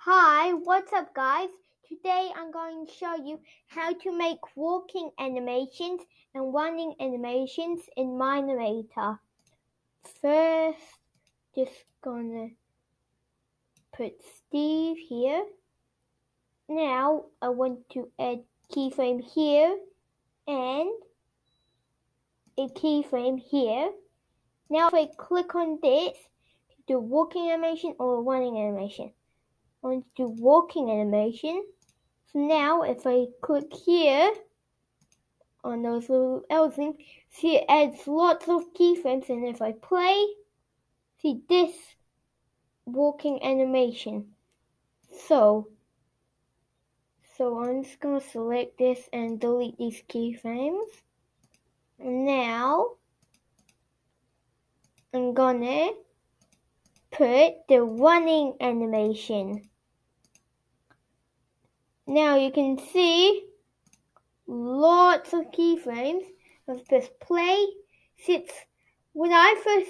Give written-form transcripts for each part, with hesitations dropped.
Hi, what's up guys? Today I'm going to show you how to make walking animations and running animations in Mine-imator. First, just gonna put Steve here. Now I want to add keyframe here and a keyframe here. Now if I click on this, do walking animation or running animation. I want to do walking animation. So now if I click here on those little arrows, see it adds lots of keyframes, and if I play, see this walking animation. So I'm just gonna select this and delete these keyframes. And now I'm gonna put the running animation. Now you can see lots of keyframes. Let's press play. When I first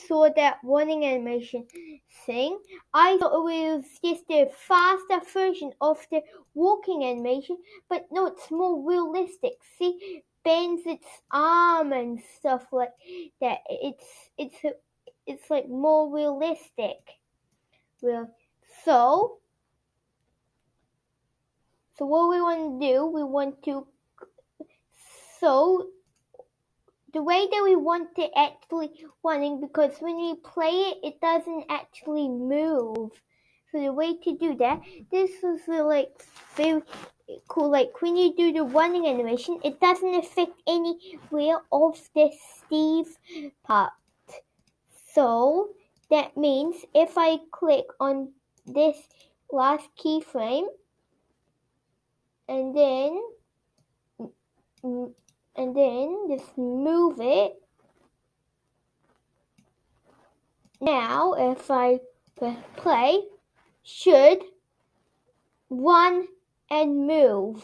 saw that running animation thing, I thought it was just a faster version of the walking animation, but no, it's more realistic. See, bends its arm and stuff like that. It's like more realistic. So what we want to do, the way that we want it actually running, because when you play it, it doesn't actually move. So the way to do that, this is like very cool. Like when you do the running animation, it doesn't affect anywhere of the Steve part. So that means if I click on this last keyframe and then just move it. Now if I press play, should run and move.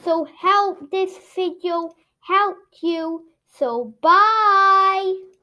So hope this video helped you. So bye.